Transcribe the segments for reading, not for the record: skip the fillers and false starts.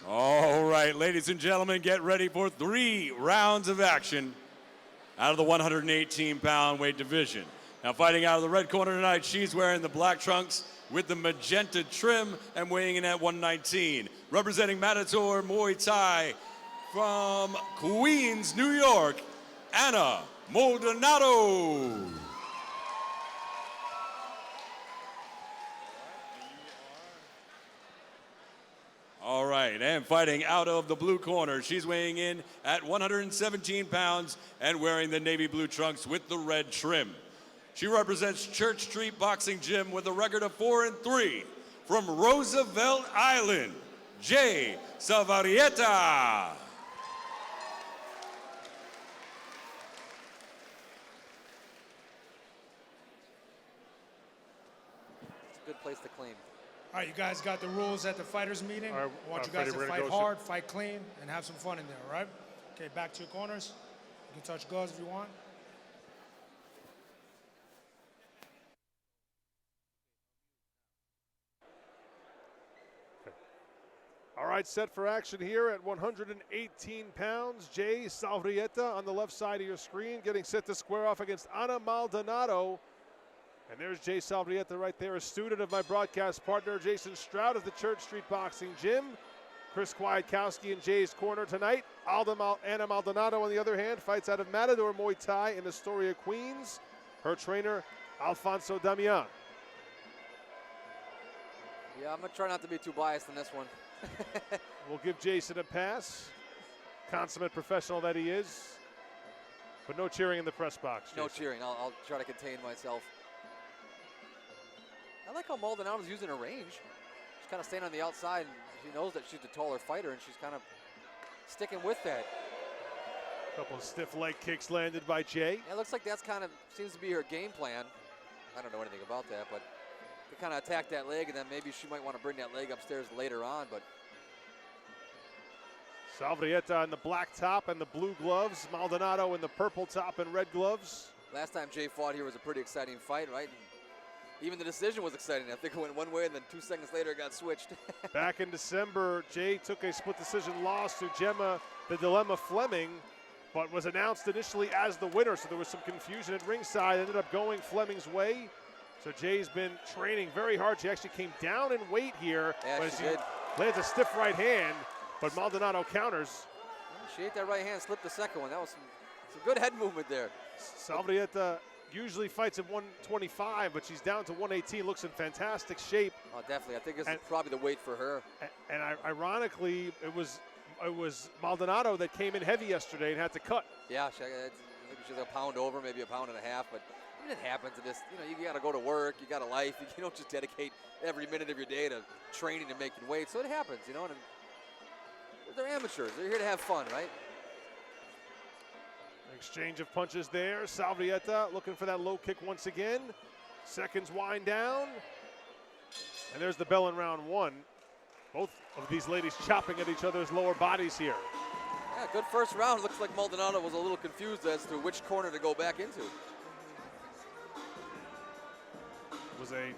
All right, ladies and gentlemen, get ready for 3 rounds of action out of the 118-pound weight division. Now, fighting out of the red corner tonight, she's wearing the black trunks with the magenta trim and weighing in at 119. Representing Matador Muay Thai from Queens, New York, Ana Maldonado. All right, and fighting out of the blue corner, she's weighing in at 117 pounds and wearing the navy blue trunks with the red trim. She represents Church Street Boxing Gym with a record of 4-3 from Roosevelt Island, Jay Savarrieta. It's a good place to claim. All right, you guys got the rules at the fighters meeting. All right, I want you guys Freddie, to fight hard, fight clean, and have some fun in there, all right? Okay, back to your corners. You can touch gloves if you want. All right, set for action here at 118 pounds. Jay Savarrieta on the left side of your screen, getting set to square off against Ana Maldonado. And there's Jay Savarrieta right there, a student of my broadcast partner, Jason Stroud at the Church Street Boxing Gym. Chris Kwiatkowski in Jay's corner tonight. Ana Maldonado, on the other hand, fights out of Matador Muay Thai in Astoria, Queens. Her trainer, Alfonso Damian. Yeah, I'm going to try not to be too biased in this one. We'll give Jason a pass. Consummate professional that he is. But no cheering in the press box. No Jason. cheering. I'll try to contain myself. I like how Maldonado's using her range. She's kind of staying on the outside, and she knows that she's the taller fighter, and she's kind of sticking with that. A couple of stiff leg kicks landed by Jay. Yeah, it looks like that's kind of seems to be her game plan. I don't know anything about that, but to kind of attack that leg, and then maybe she might want to bring that leg upstairs later on. But Savarrieta in the black top and the blue gloves. Maldonado in the purple top and red gloves. last time Jay fought here was a pretty exciting fight, right? And even the decision was exciting. I think it went one way, and then 2 seconds later it got switched. Back in December, Jay took a split decision loss to Gemma the Dilemma Fleming, but was announced initially as the winner, so there was some confusion at ringside. Ended up going Fleming's way. So Jay's been training very hard. She actually came down in weight here. Yeah, she did. Lands a stiff right hand, but Maldonado counters. She ate that right hand, slipped the second one. That was some good head movement there. Savarrieta usually fights at 125, but she's down to 118. Looks in fantastic shape. Oh, definitely. I think this is probably the weight for her. And ironically, it was Maldonado that came in heavy yesterday and had to cut. Yeah, I think she's a pound over, maybe a pound and a half, but I mean, it happens to this. You know, you got to go to work, you got a life. You don't just dedicate every minute of your day to training and making weight. So it happens, you know. And they're amateurs. They're here to have fun, right? Exchange of punches there. Savarrieta looking for that low kick once again. Seconds wind down. And there's the bell in round one. Both of these ladies chopping at each other's lower bodies here. Yeah, good first round. Looks like Maldonado was a little confused as to which corner to go back into. It was a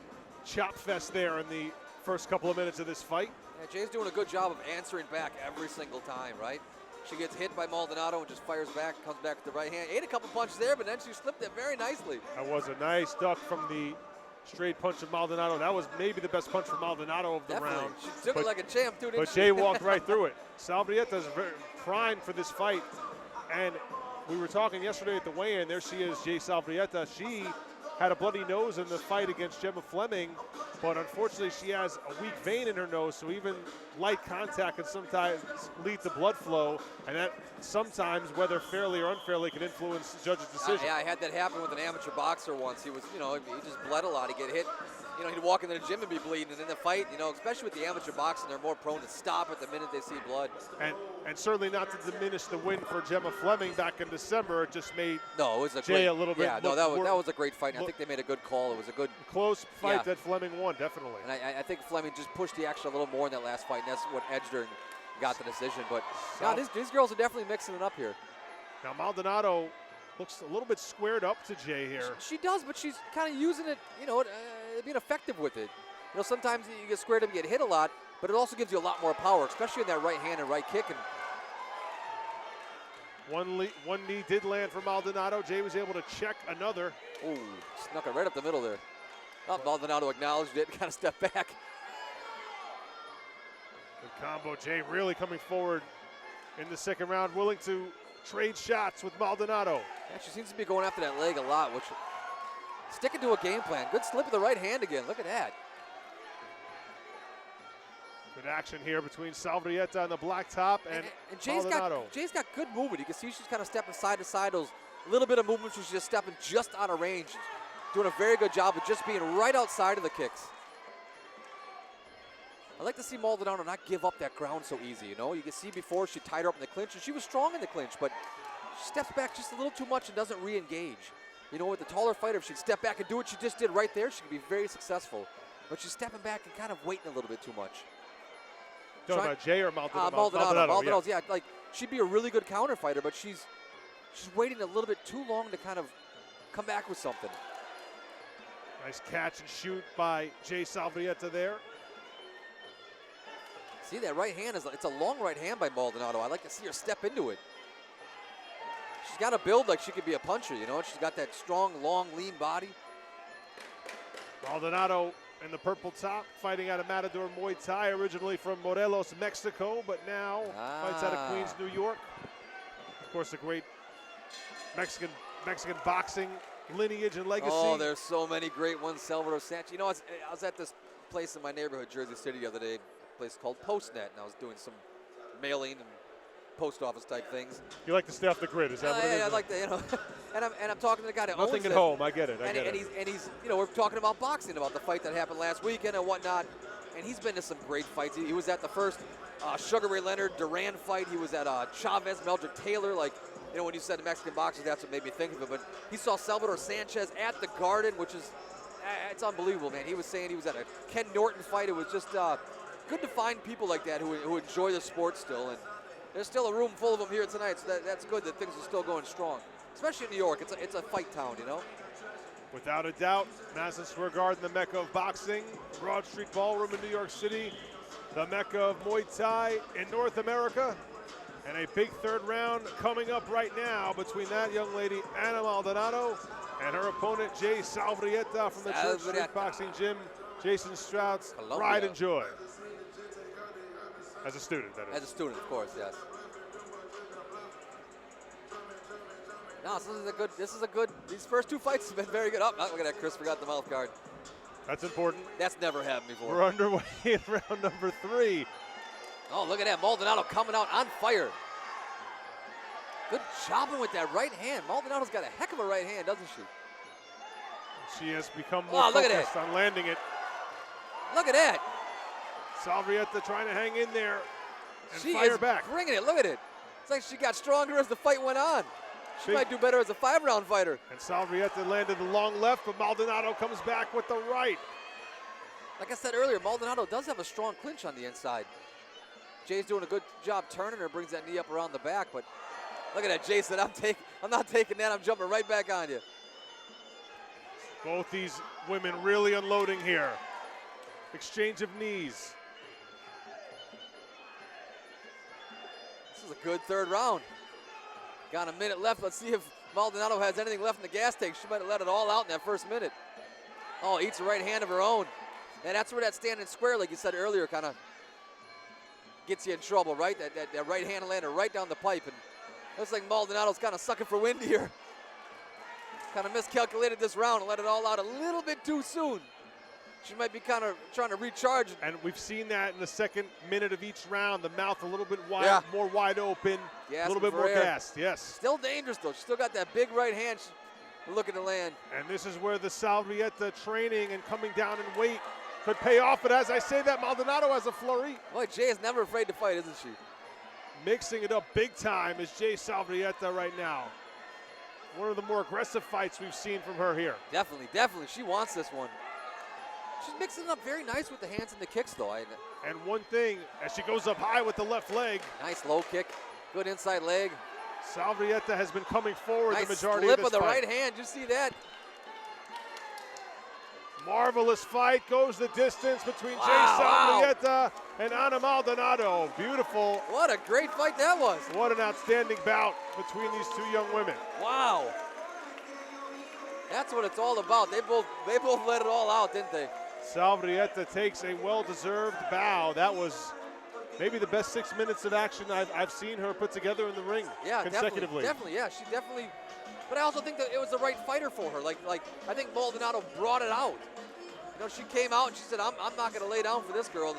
chop fest there in the first couple of minutes of this fight. Yeah, Jay's doing a good job of answering back every single time, right? She gets hit by Maldonado and just fires back, comes back with the right hand. Ate a couple punches there, but then she slipped it very nicely. That was a nice duck from the straight punch of Maldonado. That was maybe the best punch from Maldonado of the round. She took it like a champ, too, didn't But she? Jay walked right through it. Savarrieta is primed for this fight. And we were talking yesterday at the weigh-in. There she is, Jay Savarrieta. She had a bloody nose in the fight against Gemma Fleming, but unfortunately she has a weak vein in her nose, so even light contact can sometimes lead to blood flow, and that sometimes, whether fairly or unfairly, can influence the judge's decision. Yeah, I had that happen with an amateur boxer once. He was, you know, he just bled a lot. He'd get hit. You know, he'd walk into the gym and be bleeding, and in the fight, you know, especially with the amateur boxing, they're more prone to stop at the minute they see blood. And certainly not to diminish the win for Gemma Fleming back in December. It just made it was a Jay a little bit. Yeah, no, that was a great fight. And I think they made a good call. It was a good close fight that Fleming won, definitely. And I think Fleming just pushed the action a little more in that last fight, and that's what edged her and got the decision. But no, these girls are definitely mixing it up here. Now Maldonado looks a little bit squared up to Jay here. She does, but she's kind of using it, you know, being effective with it. You know, sometimes you get squared up, you get hit a lot, but it also gives you a lot more power, especially in that right hand and right kick. And One knee did land for Maldonado. Jay was able to check another. ooh, snuck it right up the middle there. Oh, Maldonado acknowledged it, kind of stepped back. Good combo. Jay really coming forward in the second round, willing to trade shots with Maldonado. Yeah, she seems to be going after that leg a lot, which sticking to a game plan. Good slip of the right hand again. Look at that. Good action here between Salvarrieta on the black top and Maldonado. Jay's got good movement. You can see she's kind of stepping side to side. Those little bit of movement, she's just stepping just out of range. Doing a very good job of just being right outside of the kicks. I like to see Maldonado not give up that ground so easy, you know? You can see before she tied her up in the clinch, and she was strong in the clinch, but she steps back just a little too much and doesn't re-engage. You know, with the taller fighter, if she'd step back and do what she just did right there, she could be very successful. But she's stepping back and kind of waiting a little bit too much. Talking about Jay or Maldonado? Maldonado's, yeah. Like, she'd be a really good counter fighter, but she's waiting a little bit too long to kind of come back with something. Nice catch and shoot by Jay Salvarrieta there. See, that right hand, it's a long right hand by Maldonado. I like to see her step into it. She's got a build like she could be a puncher, you know? She's got that strong, long, lean body. Maldonado in the purple top, fighting out of Matador Muay Thai, originally from Morelos, Mexico, but now fights out of Queens, New York. Of course, a great Mexican boxing lineage and legacy. Oh, there's so many great ones. Salvador Sanchez. You know, I was at this place in my neighborhood, Jersey City, the other day, a place called Postnet, and I was doing some mailing and post office type things. You like to stay off the grid, is that what it is? Yeah, I like to, you know. and I'm talking to the guy that Nothing owns at it. home, I get it. And he's, you know, we're talking about boxing, about the fight that happened last weekend and whatnot. And he's been to some great fights. He was at the first Sugar Ray Leonard Duran fight. He was at Chavez Meldrick Taylor. Like, you know, when you said the Mexican boxers, that's what made me think of it. But he saw Salvador Sanchez at the Garden, which is, it's unbelievable, man. He was saying he was at a Ken Norton fight. It was just good to find people like that who enjoy the sport still. And there's still a room full of them here tonight, so that's good that things are still going strong. Especially in New York. It's a fight town, you know? Without a doubt, Madison Square Garden, the mecca of boxing. Broad Street Ballroom in New York City, the mecca of Muay Thai in North America. And a big third round coming up right now between that young lady, Ana Maldonado, and her opponent, Jay Salvarrieta from the Church Street Boxing Gym. Jason Strout's pride and joy. As a student, that is. As a student, of course, yes. No, this is a good, these first two fights have been very good. Oh, look at that, Chris forgot the mouth guard. That's important. That's never happened before. We're underway in round number 3. Oh, look at that, Maldonado coming out on fire. Good chopping with that right hand. Maldonado's got a heck of a right hand, doesn't she? She has become more focused on landing it. Look at that. Salvarrieta trying to hang in there and She fire is back. bringing it, look at it. It's like she got stronger as the fight went on. She might do better as a 5-round fighter. And Salvarrieta landed the long left, but Maldonado comes back with the right. Like I said earlier, Maldonado does have a strong clinch on the inside. Jay's doing a good job turning her, brings that knee up around the back, but look at that, Jay said, I'm not taking that, I'm jumping right back on you. Both these women really unloading here. Exchange of knees. This is a good third round. Got a minute left. Let's see if Maldonado has anything left in the gas tank. She might have let it all out in that first minute. Oh, eats a right hand of her own. And that's where that standing square, like you said earlier, kind of gets you in trouble, right? That right hand landed right down the pipe. And looks like Maldonado's kind of sucking for wind here. Kind of miscalculated this round and let it all out a little bit too soon. She might be kind of trying to recharge. And we've seen that in the second minute of each round. The mouth a little bit wide, more wide open, a little bit more gassed, yes. Still dangerous, though. She's still got that big right hand she's looking to land. And this is where the Salvarrieta training and coming down in weight could pay off. But as I say that, Maldonado has a flurry. Boy, Jay is never afraid to fight, isn't she? Mixing it up big time is Jay Salvarrieta right now. One of the more aggressive fights we've seen from her here. Definitely, definitely. She wants this one. She's mixing it up very nice with the hands and the kicks, though. And one thing, as she goes up high with the left leg. Nice low kick. Good inside leg. Salvarrieta has been coming forward nice the majority of this slip of the fight. right hand. Did you see that? Marvelous fight, goes the distance between Jay Wow, Salvarrieta and Ana Maldonado. Beautiful. What a great fight that was. What an outstanding bout between these two young women. Wow. That's what it's all about. They both let it all out, didn't they? Salvarrieta takes a well-deserved bow. That was maybe the best 6 minutes of action I've seen her put together in the ring consecutively. Definitely, yeah. She definitely. But I also think that it was the right fighter for her. Like I think Maldonado brought it out. You know, she came out and she said, "I'm not going to lay down for this girl."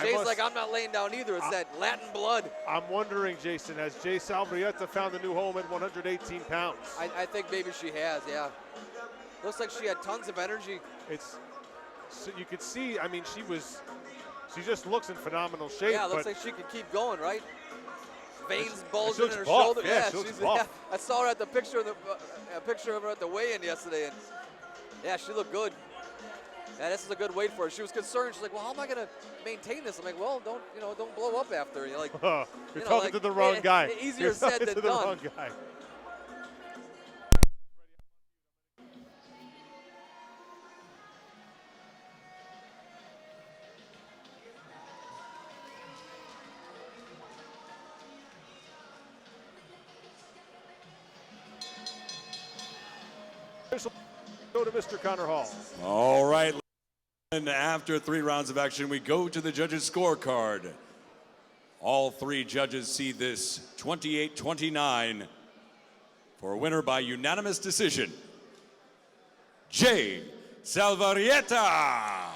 Jay's like, "I'm not laying down either." It's that Latin blood. I'm wondering, Jason, has Jay Salvarrieta found a new home at 118 pounds? I think maybe she has. Yeah. Looks like she had tons of energy. So you could see. I mean, she just looks in phenomenal shape. Yeah, it looks like she could keep going, right? Veins bulging in her buff. shoulder. Yeah, she looks buff. I saw her at the picture of her at the weigh-in yesterday, and yeah, she looked good. Yeah, this is a good weight for her. She was concerned. She's like, "Well, how am I going to maintain this?" I'm like, "Well, don't blow up after." You're like, you're talking to the wrong guy. Easier you're said talking than to the done. wrong guy. Go to Mr. Connor Hall. All right. And after 3 rounds of action, we go to the judges' scorecard. All 3 judges see this 28-29 for a winner by unanimous decision. Jay Salvarrieta.